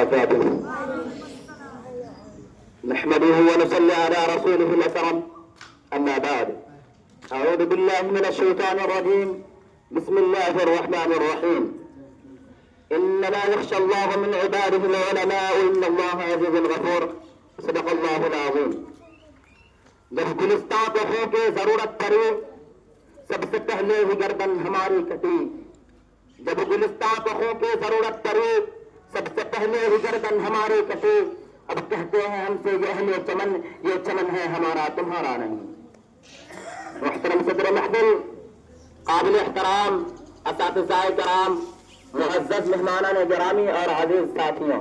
وبركاته. نحمده ونصلي على رسوله الأكرم. أما بعد، أعوذ بالله من الشيطان الرجيم. بسم الله الرحمن الرحيم. إنما يخشى الله من عباده العلماء إن الله عزيز غفور. صدق الله العظيم. جب گلستان کو ہو کے ضرورت پڑی سب سے پہلے ہی گردن ہماری کٹی. جب گلستان کو ہو کے ضرورت پڑی سب سے پہلے ہی گردن ہماری کٹی. اب کہتے ہیں ہم سے یہ چمن ہے ہمارا تمہارا نہیں. محترم صدر محفل، قابل احترام اساتذہ کرام، معزز مہمانان گرامی اور عزیز ساتھیوں،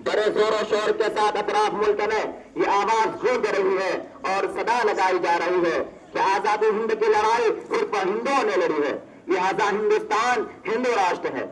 بڑے زور و شور کے ساتھ اطراف ملک میں یہ آواز گونج رہی ہے اور صدا لگائی جا رہی ہے کہ آزادی ہند کی لڑائی صرف ہندوؤں نے لڑی ہے، لہذا ہندوستان ہندو راشٹر ہے.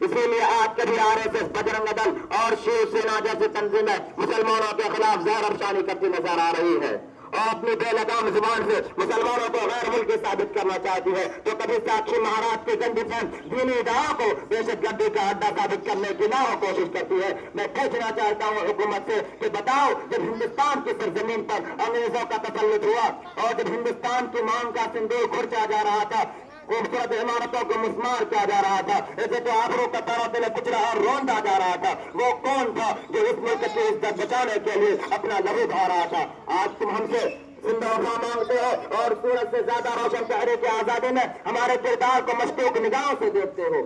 اسی لیے آج کبھی RSS، بجرنگ دل اور شیو سینا جیسی تنظیمیں مسلمانوں کے خلاف زہر افشانی کرتی نظر آ رہی ہے اور اپنی بے لگام زبان سے مسلمانوں کو غیر ملکی ثابت کرنا چاہتی ہے. تو کبھی ساکشی مہاراج کی گندی فہم دینی اداروں کو دہشت گردی کا اڈا ثابت کرنے کی نہ کوشش کرتی ہے. میں پوچھنا چاہتا ہوں حکومت سے کہ بتاؤ، جب ہندوستان کی سرزمین پر انگریزوں کا تسلط ہوا اور جب ہندوستان کی مانگ کا صندوق کھرچا جا رہا تھا، خوبصورت عمارتوں کو مسمار کیا جا رہا تھا، ایسے تو آبرو کا تارا دل کچرا اور روندا جا رہا تھا، وہ کون تھا جو اس ملک کی عزت بچانے کے لیے اپنا لہو بہا رہا تھا؟ آج تم ہم سے زندہ وفا مانگتے ہو اور سورج سے زیادہ روشن تحریک آزادی میں ہمارے کردار کو مشکوک نگاہوں سے دیکھتے ہو.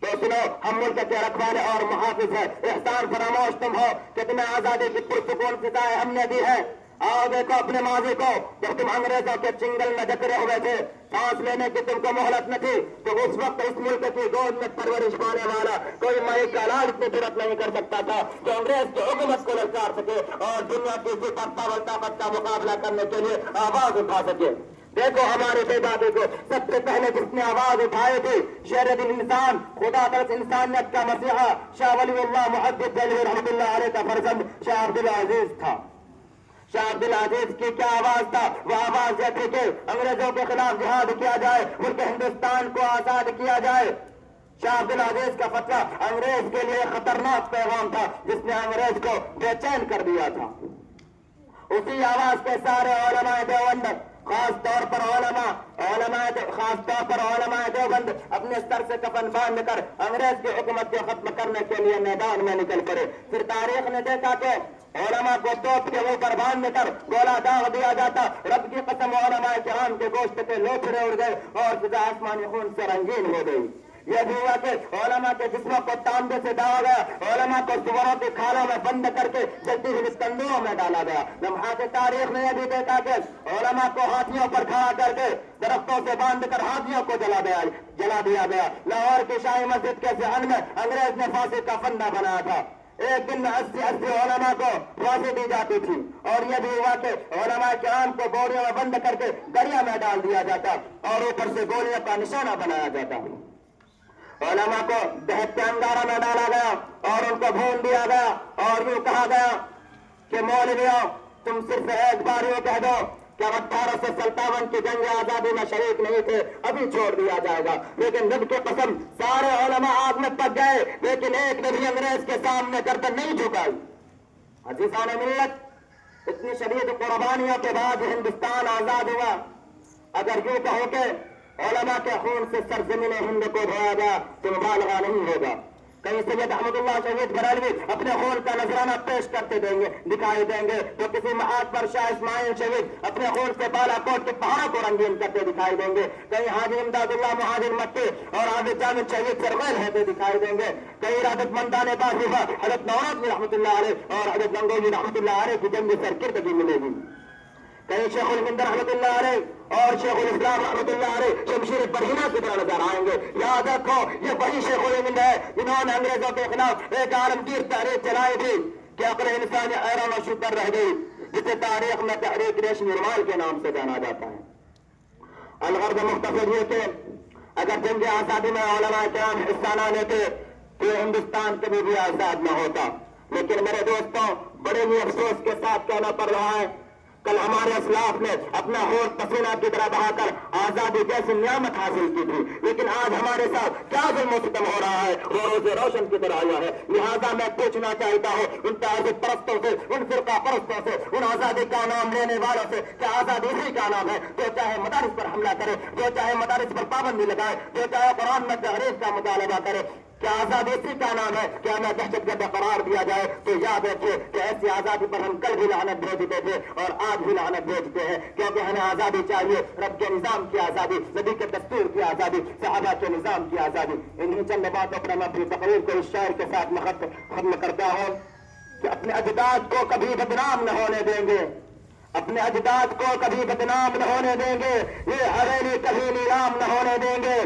تو سنو، ہم ملک کے رکھوالے اور محافظ ہیں. احسان فراموش تم ہو کہ تمہیں آزادی کی پرسکون فضائیں ہم نے دی ہے. آؤ دیکھو اپنے ماضی کو. جب تم انگریزوں کے چنگل میں جکڑے ہوئے تھے، سانس لینے کی تم کو مہلت نہ تھی، تو اس وقت اس ملک کی گود میں پرورش پانے والا کوئی مائی کا علاج اتنی جرت نہیں کر سکتا تھا جو انگریز کی حکومت کو للکار سکے اور دنیا کی سپر پاور طاقت کا مقابلہ کرنے کے لیے آواز اٹھا سکے. دیکھو ہمارے بے دادے کو سب سے پہلے جس نے آواز اٹھائی تھی، شیر دل انسان، خدا ترس انسانیت کا مسیحا، شاہ ولی اللہ محدث دہلوی رحمۃ اللہ علیہ کا فرزند شاہ عبدالعزیز تھا. شاہ عبدالعزیز کی کیا آواز تھا؟ وہ آواز یہ تھی کہ انگریزوں کے خلاف جہاد کیا جائے، ملک ہندوستان کو آزاد کیا جائے. شاہ عبدالعزیز کا فتویٰ انگریز کے لیے خطرناک پیغام تھا جس نے انگریز کو بے چین کر دیا تھا. اسی آواز کے سارے علماء دیوبند، خاص طور پر علماء دیوبند اپنے سر سے کفن باندھ کر انگریز کی حکومت کو ختم کرنے کے لیے میدان میں نکل پڑے. پھر تاریخ نے دیکھا کہ علماء کو توپ کے اوپر باندھ کر گولا داغ دیا جاتا. رب کی قسم، علماء کرام کے گوشت پہ لوچھڑے اڑ گئے اور فضا آسمانی خون سے رنگین ہو گئی. یہ بھی ہوا کہ علماء کے جسموں کو تانبے سے ڈالا گیا، علماء کو سوروں کی کھالوں میں بند کر کے جلتی ہوئی تندوروں میں ڈالا گیا. لمحات تاریخ نے یہ بھی دیکھا کہ علماء کو ہاتھیوں پر کھڑا کر کے درختوں سے باندھ کر ہاتھیوں کو جلا دیا گیا. لاہور کی شاہی مسجد کے ذہن میں انگریز نے پھانسی کا فندہ بنایا تھا. ایک دن میں 80 علماء کو پھانسی دی جاتی تھی اور یہ بھی ہوا کہ علماء کرام کو بوریوں میں بند کر کے دریا میں ڈال دیا جاتا اور اوپر سے گولیوں کا نشانہ بنایا جاتا. علماء کو دہت کے انگارہ میں ڈالا گیا اور ان کو بھون دیا گیا اور یوں کہا گیا کہ مولویوں، تم صرف ایک بار یوں کہہ دو کہ 1857 کی جنگ آزادی میں شریک نہیں تھے، ابھی چھوڑ دیا جائے گا. لیکن رب کی قسم، سارے علماء آگ میں پک گئے لیکن ایک نے بھی انگریز کے سامنے گردن نہیں جھکائی. عزیزان ملت، اتنی شدید قربانیوں کے بعد ہندوستان آزاد ہوا. اگر یوں کہو کہ علماء کے خون سے سرزمین ہند کو دھویا گیا تو مبالغہ نہیں ہوگا. کہیں سید احمد اللہ شہید بریلوی اپنے خون کا نذرانہ پیش کرتے دکھائی دیں گے تو کسی محاذ پر شاہ اسماعیل شہید اپنے خون سے بالا کوٹ کے پہاڑوں کو رنگین کرتے دکھائی دیں گے. کہیں حاجی امداد اللہ مہاجر مکی اور عابد جامد شہید سرمیل ہوتے دکھائی دیں گے. کہیں ارادت مندان باصفہ حضرت نوروز رحمۃ اللہ علیہ اور حضرت گنگوجی رحمۃ اللہ علیہ کی جنگ سرکردگی ملے گی. کہیں شیخ الہند رحمۃ اللہ علیہ اور شیخ الاسلام رحمۃ اللہ علیہ شمشیر برہنہ کی طرح نظر آئیں گے. یاد رکھو، یہ وہی شیخ الہند ہے جنہوں نے انگریزوں کے خلاف ایک عالمگیر تحریک چلائی تھی کہ عقل انسانی حیران و شکر رہ گئی، جسے تاریخ میں تحریک ریشمی رومال کے نام سے جانا جاتا ہے. الغرض مختصر یہ کہ اگر جنگ آزادی میں علماء کرام حصہ نہ لیتے تو ہندوستان کبھی بھی آزاد نہ ہوتا. لیکن میرے دوستوں، بڑے ہی افسوس کے ساتھ کہنا پڑ رہا ہے کل ہمارے اسلاف نے اپنا ہونٹ پسینہ کی طرح بہا کر آزادی جیسی نعمت حاصل کی تھی، لیکن آج ہمارے ساتھ کیا ظلم و ستم ہو رہا ہے، وہ روز روشن کی طرح ہوا ہے۔ لہٰذا میں پوچھنا چاہتا ہوں ان تعصب پرستوں سے، ان فرقہ پرستوں سے، ان آزادی کا نام لینے والوں سے، کیا آزادی اسی کا نام ہے جو چاہے مدارس پر حملہ کرے، جو چاہے مدارس پر پابندی لگائے، جو چاہے قرآن میں تحریف کا مطالبہ کرے؟ کیا آزادی اسی کا نام ہے کہ ہمیں دہشت گرد قرار دیا جائے؟ تو یاد رکھیے کہ ایسی آزادی پر ہم کل بھی لعنت بھیجتے تھے اور آج بھی لعنت بھیجتے ہیں، کیونکہ ہمیں آزادی چاہیے، رب کے نظام کی آزادی، نبی کے دستور کی آزادی، صحابہ کے نظام کی آزادی۔ انہیں چند باتوں پر میں اپنی تقریر کو اس شاعر کے ساتھ ختم کرتا ہوں کہ اپنے اجداد کو کبھی بدنام نہ ہونے دیں گے، اپنے اجداد کو کبھی بدنام نہ ہونے دیں گے، یہ حویلی کبھی نیلام نہ ہونے دیں گے،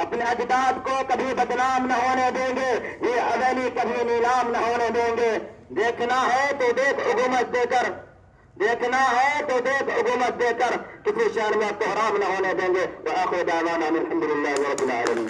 اپنے اجداد کو کبھی بدنام نہ ہونے دیں گے، یہ حویلی کبھی نیلام نہ ہونے دیں گے۔ دیکھنا ہے تو دیکھ حکومت دے کر، دیکھنا ہے تو دیکھ حکومت دے کر، کسی شہر میں تحرام نہ ہونے دیں گے۔ وآخر دعوانا الحمدللہ رب العالمین۔